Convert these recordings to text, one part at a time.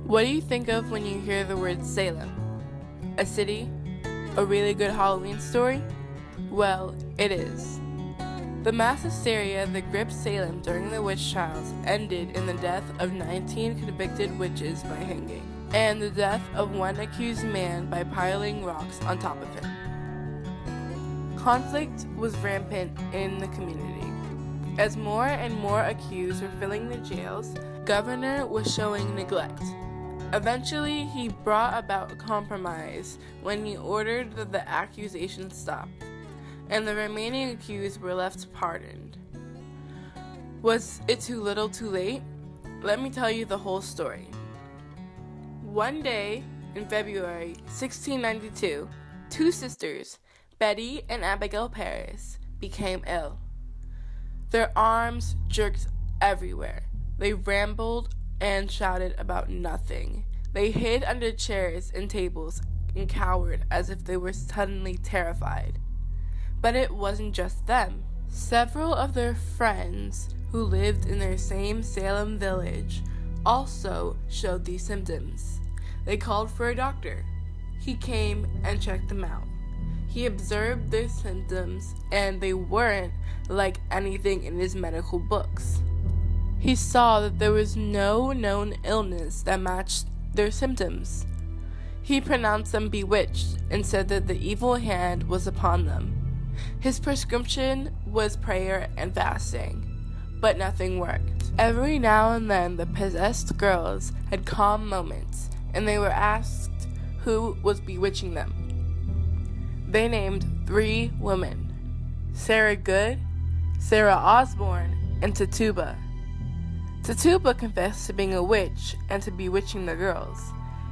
What do you think of when you hear the word Salem? A city? A really good Halloween story? Well, it is. The mass hysteria that gripped Salem during the witch trials ended in the death of 19 convicted witches by hanging, and the death of one accused man by piling rocks on top of him. Conflict was rampant in the community. As more and more accused were filling the jails, the governor was showing neglect. Eventually, he brought about a compromise when he ordered that the accusations stopped, and the remaining accused were left pardoned. Was it too little too late? Let me tell you the whole story. One day in February 1692, two sisters, Betty and Abigail Paris, became ill. Their arms jerked everywhere. They rambled and shouted about nothing. They hid under chairs and tables and cowered as if they were suddenly terrified. But it wasn't just them. Several of their friends who lived in their same Salem village also showed these symptoms. They called for a doctor. He came and checked them out. He observed their symptoms, and they weren't like anything in his medical books. He saw that there was no known illness that matched their symptoms. He pronounced them bewitched and said that the evil hand was upon them. His prescription was prayer and fasting, but nothing worked. Every now and then the possessed girls had calm moments, and they were asked who was bewitching them. They named 3 women: Sarah Good, Sarah Osborne, and Tituba. Tituba confessed to being a witch and to bewitching the girls.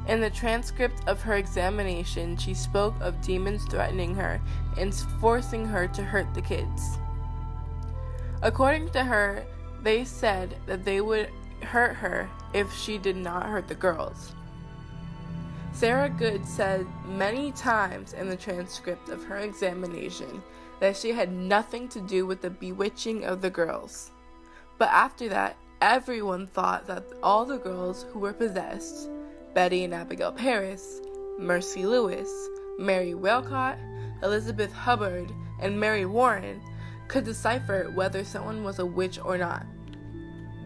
In the transcript of her examination, she spoke of demons threatening her and forcing her to hurt the kids. According to her, they said that they would hurt her if she did not hurt the girls. Sarah Good said many times in the transcript of her examination that she had nothing to do with the bewitching of the girls. But after that, everyone thought that all the girls who were possessed, Betty and Abigail Paris, Mercy Lewis, Mary Walcott, Elizabeth Hubbard, and Mary Warren, could decipher whether someone was a witch or not.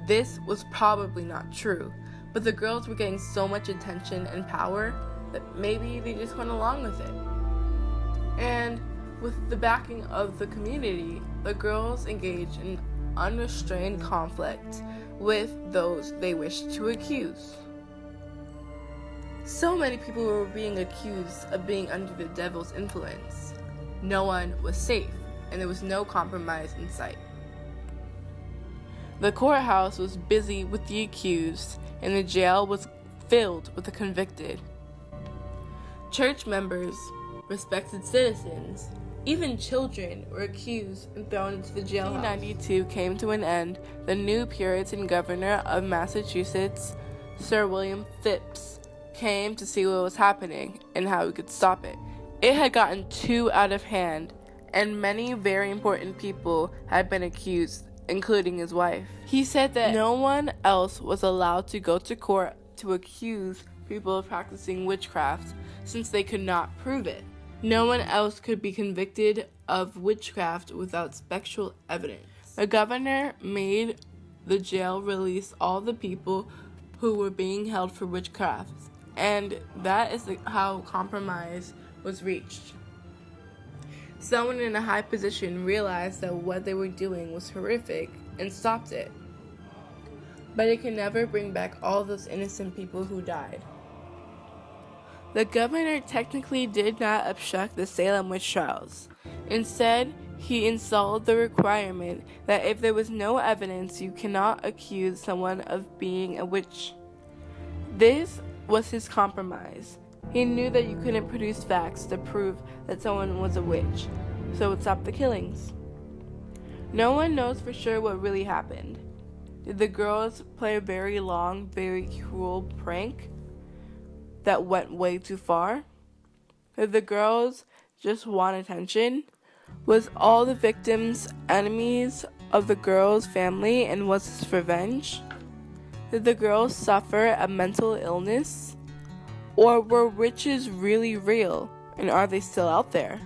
This was probably not true, but the girls were getting so much attention and power that maybe they just went along with it. And with the backing of the community, the girls engaged in unrestrained conflict with those they wished to accuse. So many people were being accused of being under the devil's influence. No one was safe, and there was no compromise in sight. The courthouse was busy with the accused, and the jail was filled with the convicted. Church members, respected citizens, even children were accused and thrown into the jailhouse. 1892 came to an end. The new Puritan governor of Massachusetts, Sir William Phips, came to see what was happening and how he could stop it. It had gotten too out of hand, and many very important people had been accused, including his wife. He said that no one else was allowed to go to court to accuse people of practicing witchcraft since they could not prove it. No one else could be convicted of witchcraft without spectral evidence. The governor made the jail release all the people who were being held for witchcraft, and that is how compromise was reached. Someone in a high position realized that what they were doing was horrific and stopped it. But it can never bring back all those innocent people who died. The governor technically did not obstruct the Salem witch trials. Instead, he installed the requirement that if there was no evidence, you cannot accuse someone of being a witch. This was his compromise. He knew that you couldn't produce facts to prove that someone was a witch, so it stopped the killings. No one knows for sure what really happened. Did the girls play a very long, very cruel prank that went way too far? Did the girls just want attention? Was all the victims enemies of the girl's family and was this revenge? Did the girls suffer a mental illness? Or were witches really real, and are they still out there?